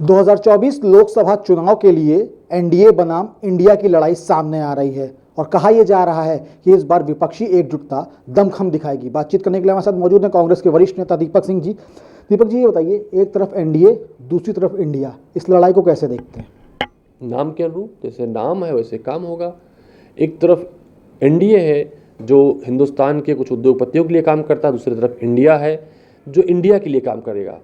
2024 लोकसभा चुनाव के लिए एनडीए बनाम इंडिया की लड़ाई सामने आ रही है और कहा यह जा रहा है कि इस बार विपक्षी एकजुटता दमखम दिखाएगी। बातचीत करने के लिए हमारे साथ मौजूद हैं कांग्रेस के वरिष्ठ नेता दीपक सिंह जी। दीपक जी, ये बताइए, एक तरफ एनडीए, दूसरी तरफ इंडिया, इस लड़ाई को कैसे देखते हैं? नाम के अनुरूप जैसे नाम है वैसे काम होगा। एक तरफ एनडीए है जो हिंदुस्तान के कुछ उद्योगपतियों के लिए काम करता है, दूसरी तरफ इंडिया है जो इंडिया के लिए काम करेगा।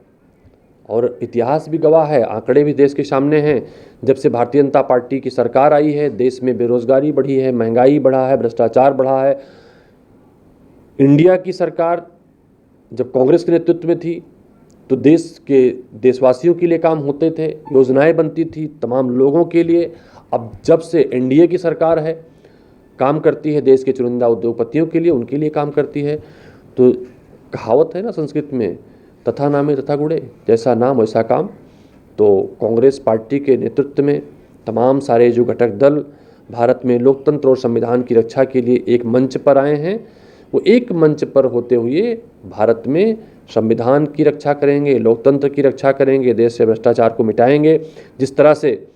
और इतिहास भी गवाह है, आंकड़े भी देश के सामने हैं। जब से भारतीय जनता पार्टी की सरकार आई है, देश में बेरोजगारी बढ़ी है, महंगाई बढ़ा है, भ्रष्टाचार बढ़ा है। इंडिया की सरकार जब कांग्रेस के नेतृत्व में थी तो देश के देशवासियों के लिए काम होते थे, योजनाएं बनती थी तमाम लोगों के लिए। अब जब से एनडीए की सरकार है, काम करती है देश के चुनिंदा उद्योगपतियों के लिए, उनके लिए काम करती है। तो कहावत है ना संस्कृत में, तथा नामे तथा गुणे, जैसा नाम वैसा काम। तो कांग्रेस पार्टी के नेतृत्व में तमाम सारे जो घटक दल भारत में लोकतंत्र और संविधान की रक्षा के लिए एक मंच पर आए हैं, वो एक मंच पर होते हुए भारत में संविधान की रक्षा करेंगे, लोकतंत्र की रक्षा करेंगे, देश से भ्रष्टाचार को मिटाएंगे। जिस तरह से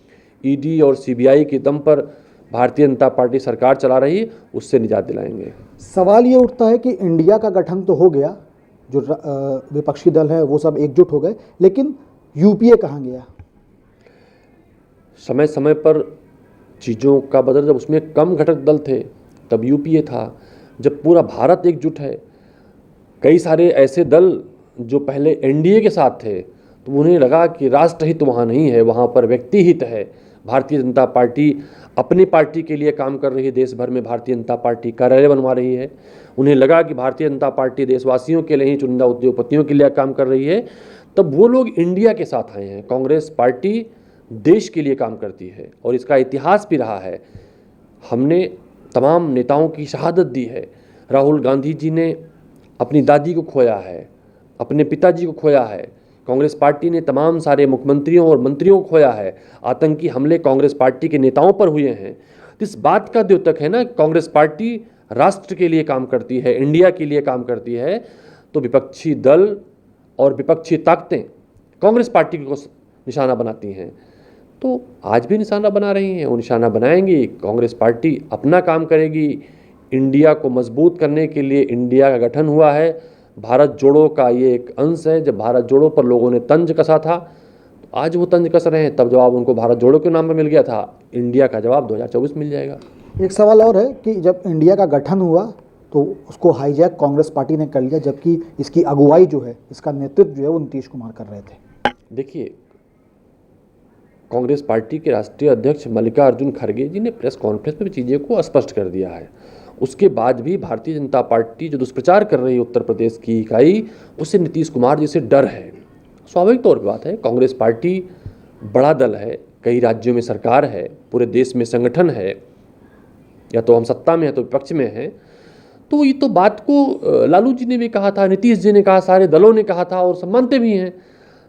ईडी और सीबीआई के दम पर भारतीय जनता पार्टी सरकार चला रही है, उससे निजात दिलाएंगे। सवाल ये उठता है कि इंडिया का गठन तो हो गया, जो विपक्षी दल है वो सब एकजुट हो गए, लेकिन यूपीए कहाँ गया? समय समय पर चीज़ों का बदल, जब उसमें कम घटक दल थे तब यूपीए था। जब पूरा भारत एकजुट है, कई सारे ऐसे दल जो पहले एनडीए के साथ थे तो उन्हें लगा कि राष्ट्रहित वहाँ नहीं है, वहाँ पर व्यक्ति हित है। भारतीय जनता पार्टी अपनी पार्टी के लिए काम कर रही है, देश भर में भारतीय जनता पार्टी कार्यालय बनवा रही है। उन्हें लगा कि भारतीय जनता पार्टी देशवासियों के लिए ही, चुनिंदा उद्योगपतियों के लिए काम कर रही है, तब वो लोग इंडिया के साथ आए हैं। कांग्रेस पार्टी देश के लिए काम करती है और इसका इतिहास भी रहा है। हमने तमाम नेताओं की शहादत दी है। राहुल गांधी जी ने अपनी दादी को खोया है, अपने पिताजी को खोया है। कांग्रेस पार्टी ने तमाम सारे मुख्यमंत्रियों और मंत्रियों को खोया है। आतंकी हमले कांग्रेस पार्टी के नेताओं पर हुए हैं। इस बात का द्योतक है ना, कांग्रेस पार्टी राष्ट्र के लिए काम करती है, इंडिया के लिए काम करती है। तो विपक्षी दल और विपक्षी ताकतें कांग्रेस पार्टी को निशाना बनाती हैं, तो आज भी निशाना बना रही हैं, वो निशाना बनाएंगी। कांग्रेस पार्टी अपना काम करेगी। इंडिया को मजबूत करने के लिए इंडिया का गठन हुआ है। भारत जोड़ो का ये एक अंश है। जब भारत जोड़ो पर लोगों ने तंज कसा था, तो आज वो तंज कस रहे हैं। तब जवाब उनको भारत जोड़ो के नाम पर मिल गया था, इंडिया का जवाब 2024 मिल जाएगा। एक सवाल और है कि जब इंडिया का गठन हुआ तो उसको हाईजैक कांग्रेस पार्टी ने कर लिया, जबकि इसकी अगुवाई जो है, इसका नेतृत्व जो है वो नीतीश कुमार कर रहे थे। देखिए, कांग्रेस पार्टी के राष्ट्रीय अध्यक्ष मल्लिकार्जुन खड़गे जी ने प्रेस कॉन्फ्रेंस में चीज़ें को स्पष्ट कर दिया है। उसके बाद भी भारतीय जनता पार्टी जो दुष्प्रचार कर रही है उत्तर प्रदेश की इकाई, उससे नीतीश कुमार जी से डर है। स्वाभाविक तौर पर बात है, कांग्रेस पार्टी बड़ा दल है, कई राज्यों में सरकार है, पूरे देश में संगठन है, या तो हम सत्ता में है तो विपक्ष में है। तो ये तो बात को लालू जी ने भी कहा था, नीतीश जी ने कहा, सारे दलों ने कहा था और सब मानते भी हैं।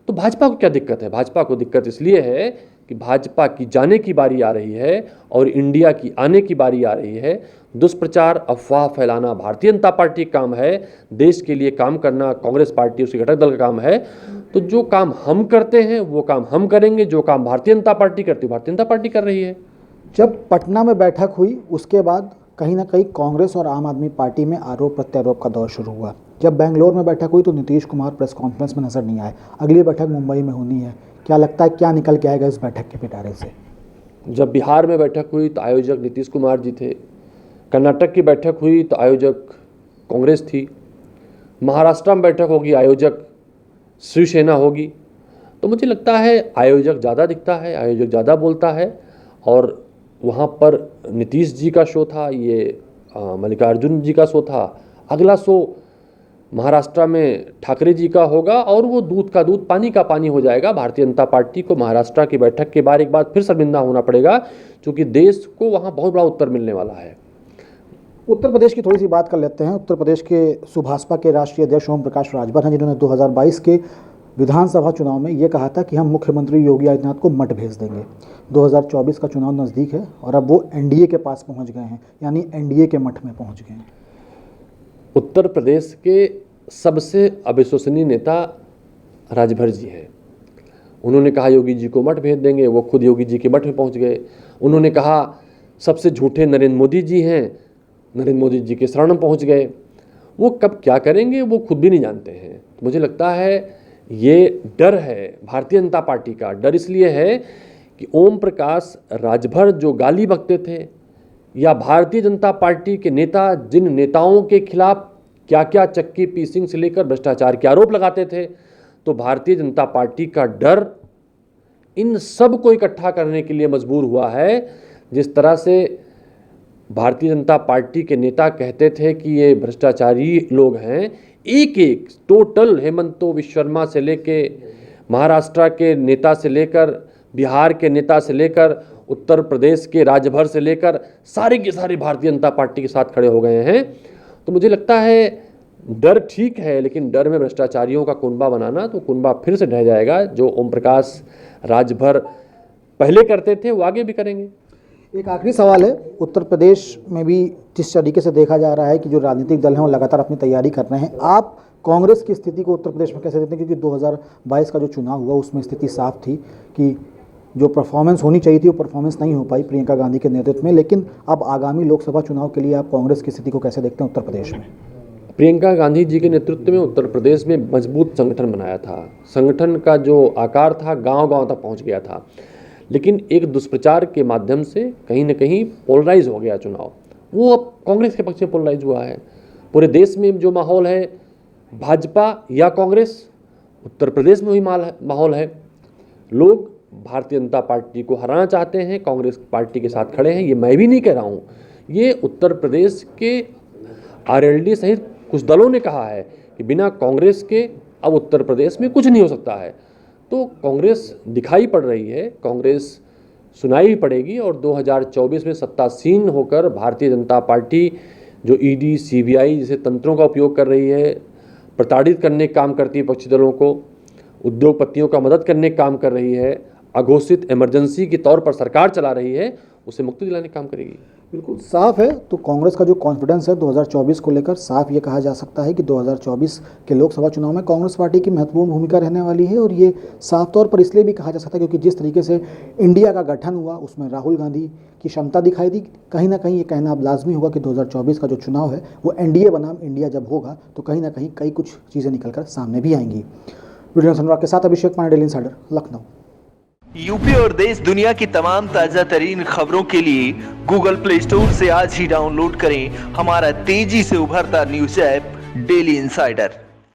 तो भाजपा को क्या दिक्कत है? भाजपा को दिक्कत इसलिए है कि भाजपा की जाने की बारी आ रही है और इंडिया की आने की बारी आ रही है। दुष्प्रचार, अफवाह फैलाना भारतीय जनता पार्टी का काम है, देश के लिए काम करना कांग्रेस पार्टी उसके घटक दल का काम है। तो जो काम हम करते हैं वो काम हम करेंगे, जो काम भारतीय जनता पार्टी करती है भारतीय जनता पार्टी कर रही है। जब पटना में बैठक हुई उसके बाद कहीं ना कहीं कांग्रेस और आम आदमी पार्टी में आरोप प्रत्यारोप का दौर शुरू हुआ। जब बेंगलोर में बैठक हुई तो नीतीश कुमार प्रेस कॉन्फ्रेंस में नजर नहीं आए। अगली बैठक मुंबई में होनी है, क्या लगता है क्या निकल के आएगा इस बैठक के पिटारे से? जब बिहार में बैठक हुई तो आयोजक नीतीश कुमार जी थे। कर्नाटक की बैठक हुई तो आयोजक कांग्रेस थी। महाराष्ट्र में बैठक होगी, आयोजक शिवसेना होगी। तो मुझे लगता है आयोजक ज़्यादा दिखता है, आयोजक ज़्यादा बोलता है। और वहाँ पर नीतीश जी का शो था, ये मल्लिकार्जुन जी का शो था। अगला शो महाराष्ट्र में ठाकरे जी का होगा और वो दूध का दूध पानी का पानी हो जाएगा। भारतीय जनता पार्टी को महाराष्ट्र की बैठक के बाद एक बार फिर शर्मिंदा होना पड़ेगा, क्योंकि देश को वहाँ बहुत बड़ा उत्तर मिलने वाला है। उत्तर प्रदेश की थोड़ी सी बात कर लेते हैं। उत्तर प्रदेश के सुभाषपा के राष्ट्रीय अध्यक्ष ओम प्रकाश राजभर हैं, जिन्होंने 2022 के विधानसभा चुनाव में ये कहा था कि हम मुख्यमंत्री योगी आदित्यनाथ को मठ भेज देंगे। 2024 का चुनाव नज़दीक है और अब वो एनडीए के पास पहुंच गए हैं, यानी एनडीए के मठ में पहुंच गए हैं। उत्तर प्रदेश के सबसे अविश्वसनीय नेता राजभर जी हैं। उन्होंने कहा योगी जी को मठ भेज देंगे, वो खुद योगी जी के मठ में पहुंच गए। उन्होंने कहा सबसे झूठे नरेंद्र मोदी जी हैं, नरेंद्र मोदी जी के शरण में पहुंच गए। वो कब क्या करेंगे वो खुद भी नहीं जानते हैं। तो मुझे लगता है ये डर है भारतीय जनता पार्टी का। डर इसलिए है कि ओम प्रकाश राजभर जो गाली बकते थे, या भारतीय जनता पार्टी के नेता जिन नेताओं के खिलाफ क्या क्या चक्की पीसिंग से लेकर भ्रष्टाचार के आरोप लगाते थे, तो भारतीय जनता पार्टी का डर इन सब को इकट्ठा करने के लिए मजबूर हुआ है। जिस तरह से भारतीय जनता पार्टी के नेता कहते थे कि ये भ्रष्टाचारी लोग हैं, एक एक टोटल हेमंतो विश्वकर्मा से लेके महाराष्ट्र के नेता से लेकर बिहार के नेता से लेकर उत्तर प्रदेश के राजभर से लेकर सारे के सारे भारतीय जनता पार्टी के साथ खड़े हो गए हैं। तो मुझे लगता है डर ठीक है, लेकिन डर में भ्रष्टाचारियों का कुनबा बनाना तो कुनबा फिर से ढह जाएगा। जो ओम प्रकाश राजभर पहले करते थे वो आगे भी करेंगे। एक आखिरी सवाल है, उत्तर प्रदेश में भी जिस तरीके से देखा जा रहा है कि जो राजनीतिक दल हैं वो लगातार अपनी तैयारी कर रहे हैं, आप कांग्रेस की स्थिति को उत्तर प्रदेश में कैसे देखते हैं? क्योंकि 2022 का जो चुनाव हुआ उसमें स्थिति साफ थी कि जो परफॉर्मेंस होनी चाहिए थी वो परफॉर्मेंस नहीं हो पाई प्रियंका गांधी के नेतृत्व में, लेकिन अब आगामी लोकसभा चुनाव के लिए आप कांग्रेस की स्थिति को कैसे देखते हैं उत्तर प्रदेश में? प्रियंका गांधी जी के नेतृत्व में उत्तर प्रदेश में मजबूत संगठन बनाया था। संगठन का जो आकार था गांव-गांव तक पहुंच गया था, लेकिन एक दुष्प्रचार के माध्यम से कहीं न कहीं पोलराइज हो गया चुनाव। वो अब कांग्रेस के पक्ष में पोलराइज हुआ है। पूरे देश में जो माहौल है भाजपा या कांग्रेस, उत्तर प्रदेश में वही माहौल है। लोग भारतीय जनता पार्टी को हराना चाहते हैं, कांग्रेस पार्टी के साथ खड़े हैं। ये मैं भी नहीं कह रहा हूँ, ये उत्तर प्रदेश के आरएलडी सहित कुछ दलों ने कहा है कि बिना कांग्रेस के अब उत्तर प्रदेश में कुछ नहीं हो सकता है। तो कांग्रेस दिखाई पड़ रही है, कांग्रेस सुनाई भी पड़ेगी और 2024 में सत्तासीन होकर भारतीय जनता पार्टी जो ईडी सीबीआई जैसे तंत्रों का उपयोग कर रही है, प्रताड़ित करने का काम करती है पक्षी दलों को, उद्योगपतियों का मदद करने का काम कर रही है, अघोषित इमरजेंसी के तौर पर सरकार चला रही है, उसे मुक्ति दिलाने का काम करेगी। बिल्कुल साफ है। तो कांग्रेस का जो कॉन्फिडेंस है 2024 को लेकर, साफ ये कहा जा सकता है कि 2024 के लोकसभा चुनाव में कांग्रेस पार्टी की महत्वपूर्ण भूमिका रहने वाली है। और ये साफ तौर पर इसलिए भी कहा जा सकता है क्योंकि जिस तरीके से इंडिया का गठन हुआ उसमें राहुल गांधी की क्षमता दिखाई दी। कहीं ना कहीं ये कहना अब लाजमी होगा कि 2024 का जो चुनाव है वो एनडीए बनाम इंडिया जब होगा तो कहीं ना कहीं कई कुछ चीज़ें निकल कर सामने भी आएंगी। वीडियो अनुराग के साथ Abhishek Pandey, daily insider, Lucknow. UP और देश दुनिया की तमाम ताजा तरीन खबरों के लिए गूगल प्ले स्टोर से आज ही डाउनलोड करें हमारा तेजी से उभरता न्यूज ऐप डेली इंसाइडर।